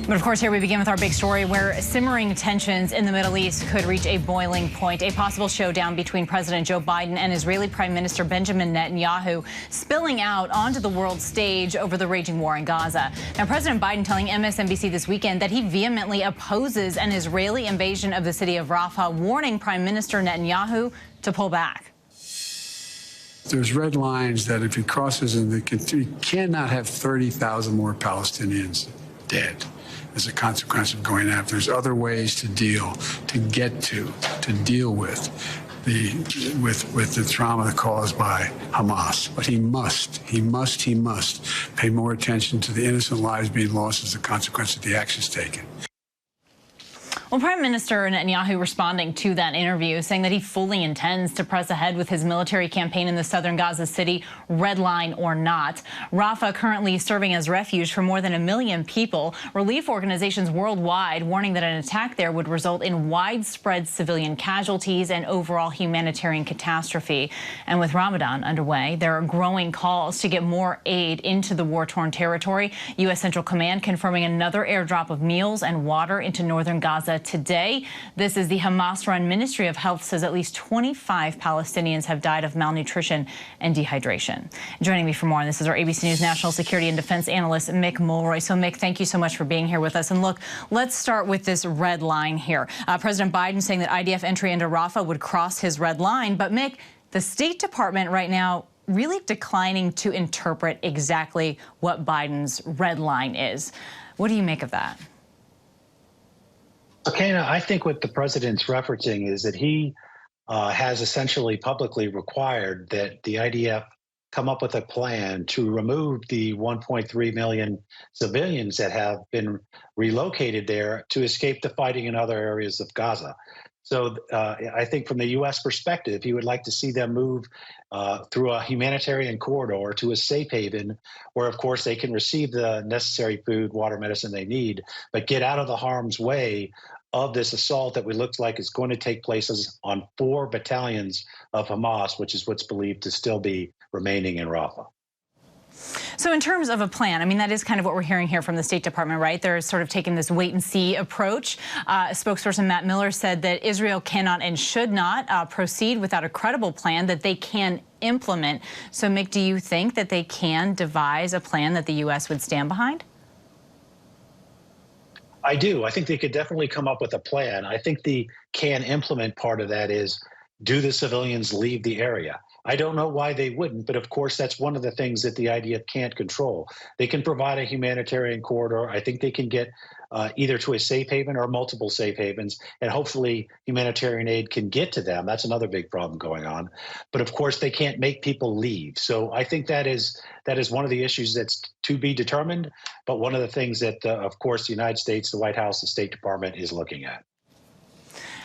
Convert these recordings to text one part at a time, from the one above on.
But of course, here we begin with our big story where simmering tensions in the Middle East could reach a boiling point. A possible showdown between President Joe Biden and Israeli Prime Minister Benjamin Netanyahu spilling out onto the world stage over the raging war in Gaza. Now, President Biden telling MSNBC this weekend that he vehemently opposes an Israeli invasion of the city of Rafah, warning Prime Minister Netanyahu to pull back. There's red lines that if he crosses in the country, he cannot have 30,000 more Palestinians dead as a consequence of going after. There's other ways to deal with the trauma caused by Hamas. But he must pay more attention to the innocent lives being lost as a consequence of the actions taken. Well, Prime Minister Netanyahu responding to that interview, saying that he fully intends to press ahead with his military campaign in the southern Gaza city, red line or not. Rafah currently serving as refuge for more than 1 million people. Relief organizations worldwide warning that an attack there would result in widespread civilian casualties and overall humanitarian catastrophe. And with Ramadan underway, there are growing calls to get more aid into the war-torn territory. U.S. Central Command confirming another airdrop of meals and water into northern Gaza today. This is the Hamas-run Ministry of Health says at least 25 Palestinians have died of malnutrition and dehydration. Joining me for more on this is our ABC News national security and defense analyst, Mick Mulroy. So, Mick, thank you so much for being here with us. And look, let's start with this red line here. President Biden saying that IDF entry into Rafah would cross his red line. But, Mick, the State Department right now really declining to interpret exactly what Biden's red line is. What do you make of that? Okay, I think what the president's referencing is that he has essentially publicly required that the IDF come up with a plan to remove the 1.3 million civilians that have been relocated there to escape the fighting in other areas of Gaza. So I think from the U.S. perspective, he would like to see them move through a humanitarian corridor to a safe haven where, of course, they can receive the necessary food, water, medicine they need, but get out of the harm's way of this assault that looks like is going to take place on 4 battalions of Hamas, which is what's believed to still be remaining in Rafah. So in terms of a plan, I mean, that is kind of what we're hearing here from the State Department, right? They're sort of taking this wait-and-see approach. Spokesperson Matt Miller said that Israel cannot and should not proceed without a credible plan that they can implement. So, Mick, do you think that they can devise a plan that the U.S. would stand behind? I do. I think they could definitely come up with a plan. I think the can implement part of that is, do the civilians leave the area? I don't know why they wouldn't, but of course, that's one of the things that the IDF can't control. They can provide a humanitarian corridor. I think they can get either to a safe haven or multiple safe havens, and hopefully humanitarian aid can get to them. That's another big problem going on. But of course, they can't make people leave. So I think that is one of the issues that's to be determined, but one of the things that, of course, the United States, the White House, the State Department is looking at.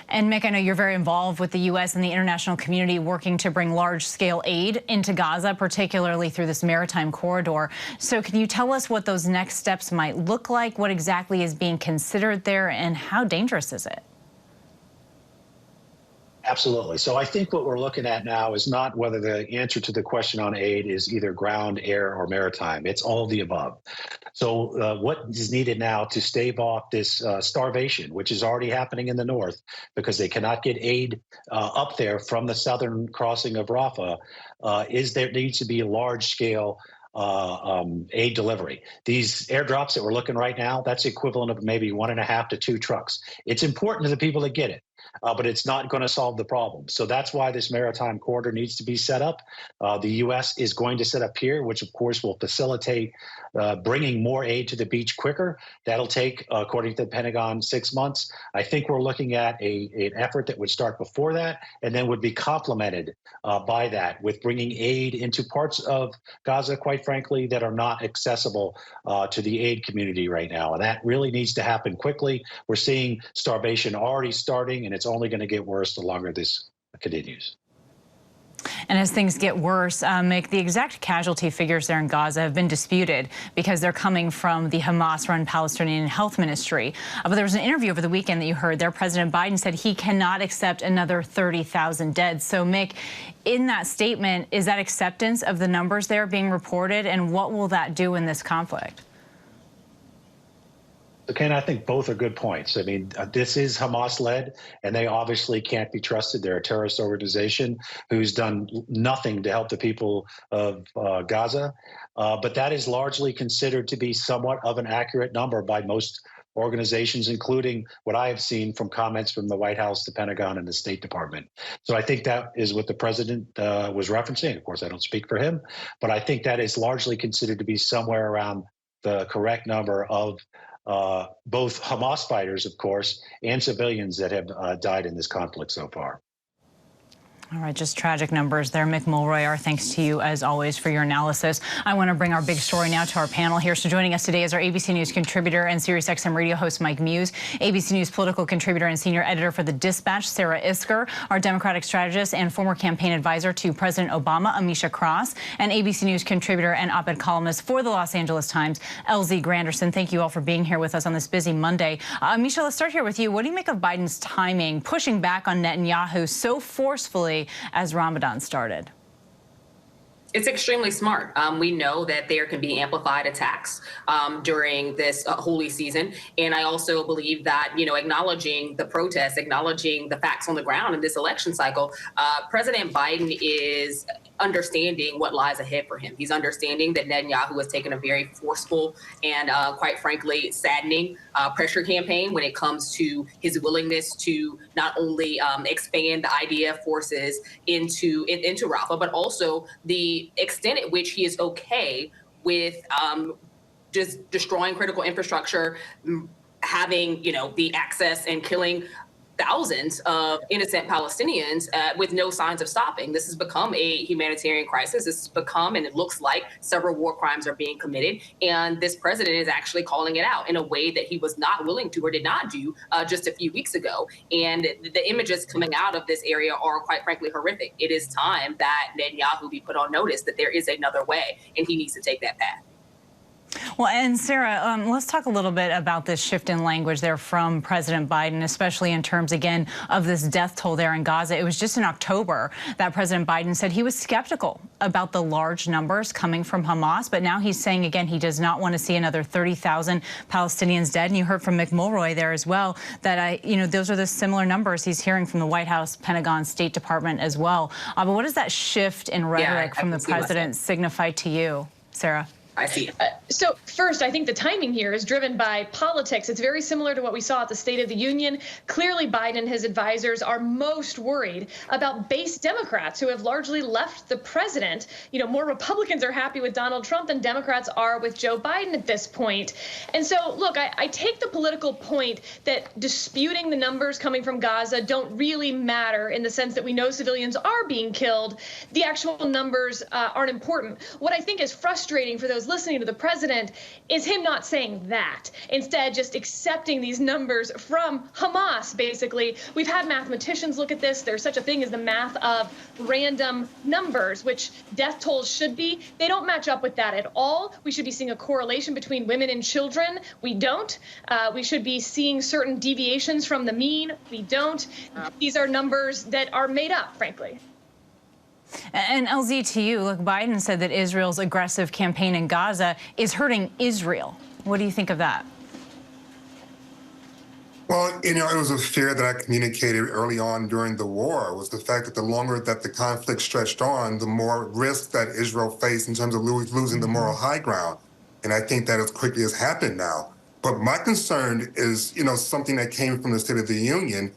And, Mick, I know you're very involved with the U.S. and the international community working to bring large-scale aid into Gaza, particularly through this maritime corridor. So can you tell us what those next steps might look like, what exactly is being considered there, and how dangerous is it? Absolutely. So I think what we're looking at now is not whether the answer to the question on aid is either ground, air, or maritime. It's all of the above. So what is needed now to stave off this starvation, which is already happening in the north because they cannot get aid up there from the southern crossing of Rafah, is there needs to be a large-scale aid delivery. These airdrops that we're looking right now, that's equivalent of maybe 1.5 to 2 trucks. It's important to the people that get it, but it's not going to solve the problem. So that's why this maritime corridor needs to be set up. The U.S. is going to set up here, which of course will facilitate bringing more aid to the beach quicker. That'll take, according to the Pentagon, 6 months. I think we're looking at an effort that would start before that and then would be complemented by that with bringing aid into parts of Gaza, quite frankly, that are not accessible to the aid community right now. And that really needs to happen quickly. We're seeing starvation already starting, and it's only going to get worse the longer this continues. And as things get worse, Mick, the exact casualty figures there in Gaza have been disputed because they're coming from the Hamas-run Palestinian Health Ministry. But there was an interview over the weekend that you heard there. President Biden said he cannot accept another 30,000 dead. So, Mick, in that statement, is that acceptance of the numbers there being reported, and what will that do in this conflict? Ken, I think both are good points. I mean, this is Hamas-led, and they obviously can't be trusted. They're a terrorist organization who's done nothing to help the people of Gaza. But that is largely considered to be somewhat of an accurate number by most organizations, including what I have seen from comments from the White House, the Pentagon, and the State Department. So I think that is what the president was referencing. Of course, I don't speak for him, but I think that is largely considered to be somewhere around the correct number of both Hamas fighters, of course, and civilians that have died in this conflict so far. All right, just tragic numbers there. Mick Mulroy, our thanks to you, as always, for your analysis. I want to bring our big story now to our panel here. So joining us today is our ABC News contributor and SiriusXM radio host, Mike Muse, ABC News political contributor and senior editor for The Dispatch, Sarah Isker, our Democratic strategist and former campaign advisor to President Obama, Amisha Cross, and ABC News contributor and op-ed columnist for the Los Angeles Times, LZ Granderson. Thank you all for being here with us on this busy Monday. Amisha, let's start here with you. What do you make of Biden's timing, pushing back on Netanyahu so forcefully as Ramadan started? It's extremely smart. We know that there can be amplified attacks during this holy season. And I also believe that, acknowledging the protests, acknowledging the facts on the ground in this election cycle, President Biden is understanding what lies ahead for him. He's understanding that Netanyahu has taken a very forceful and quite frankly saddening pressure campaign when it comes to his willingness to not only expand the IDF forces into Rafah, but also the extent at which he is okay with just destroying critical infrastructure, having the access and killing thousands of innocent Palestinians with no signs of stopping. This has become a humanitarian crisis. This has become, and it looks like, several war crimes are being committed. And this president is actually calling it out in a way that he was not willing to or did not do just a few weeks ago. And the images coming out of this area are, quite frankly, horrific. It is time that Netanyahu be put on notice that there is another way, and he needs to take that path. Well, and Sarah, let's talk a little bit about this shift in language there from President Biden, especially in terms, again, of this death toll there in Gaza. It was just in October that President Biden said he was skeptical about the large numbers coming from Hamas. But now he's saying, again, he does not want to see another 30,000 Palestinians dead. And you heard from Mick Mulroy there as well that, those are the similar numbers he's hearing from the White House, Pentagon, State Department as well. But what does that shift in rhetoric from the president signify to you, Sarah? I see. So first, I think the timing here is driven by politics. It's very similar to what we saw at the State of the Union. Clearly, Biden and his advisors are most worried about base Democrats who have largely left the president. More Republicans are happy with Donald Trump than Democrats are with Joe Biden at this point. And so, look, I take the political point that disputing the numbers coming from Gaza don't really matter in the sense that we know civilians are being killed. The actual numbers aren't important. What I think is frustrating for those listening to the president is him not saying that. Instead, just accepting these numbers from Hamas, basically. We've had mathematicians look at this. There's such a thing as the math of random numbers, which death tolls should be. They don't match up with that at all. We should be seeing a correlation between women and children. We don't. We should be seeing certain deviations from the mean. We don't. These are numbers that are made up, frankly. And LZ, to you, look, Biden said that Israel's aggressive campaign in Gaza is hurting Israel. What do you think of that? Well, it was a fear that I communicated early on during the war, was the fact that the longer that the conflict stretched on, the more risk that Israel faced in terms of losing the moral high ground. And I think that as quickly has happened now. But my concern is, something that came from the State of the Union,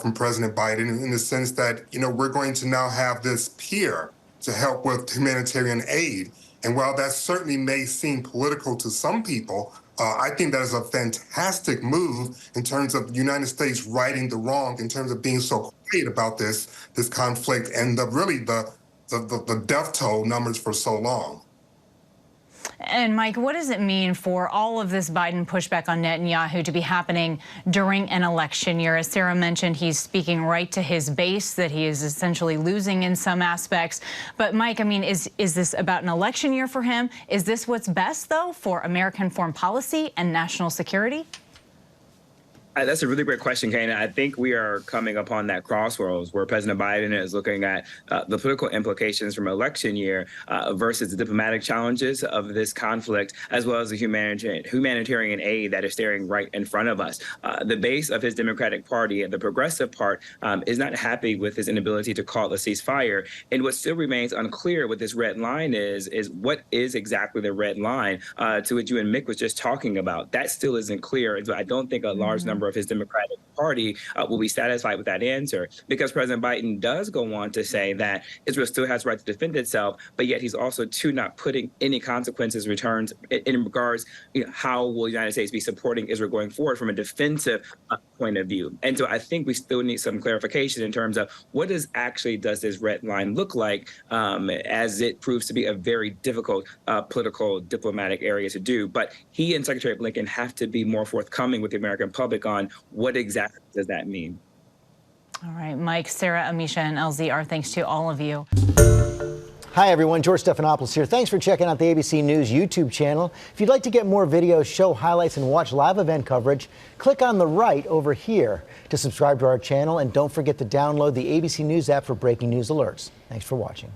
from President Biden, in the sense that, we're going to now have this pier to help with humanitarian aid. And while that certainly may seem political to some people, I think that is a fantastic move in terms of the United States righting the wrong, in terms of being so quiet about this conflict and the death toll numbers for so long. And Mike, what does it mean for all of this Biden pushback on Netanyahu to be happening during an election year? As Sarah mentioned, he's speaking right to his base, that he is essentially losing in some aspects. But Mike, is this about an election year for him? Is this what's best, though, for American foreign policy and national security? That's a really great question, Kane. I think we are coming upon that crossroads where President Biden is looking at the political implications from election year versus the diplomatic challenges of this conflict, as well as the humanitarian aid that is staring right in front of us. The base of his Democratic Party, the progressive part, is not happy with his inability to call a ceasefire. And what still remains unclear with this red line is what is exactly the red line to which you and Mick was just talking about. That still isn't clear. And so I don't think a large number of his Democratic Party will be satisfied with that answer, because President Biden does go on to say that Israel still has the right to defend itself, but yet he's also not putting any consequences returns in regards, how will the United States be supporting Israel going forward from a defensive point of view. And so I think we still need some clarification in terms of what does this red line look like, as it proves to be a very difficult political diplomatic area to do. But he and Secretary Blinken have to be more forthcoming with the American public on what exactly does that mean. All right, Mike, Sarah, Amisha, and LZ, our thanks to all of you. Hi, everyone. George Stephanopoulos here. Thanks for checking out the ABC News YouTube channel. If you'd like to get more videos, show highlights, and watch live event coverage, click on the right over here to subscribe to our channel. And don't forget to download the ABC News app for breaking news alerts. Thanks for watching.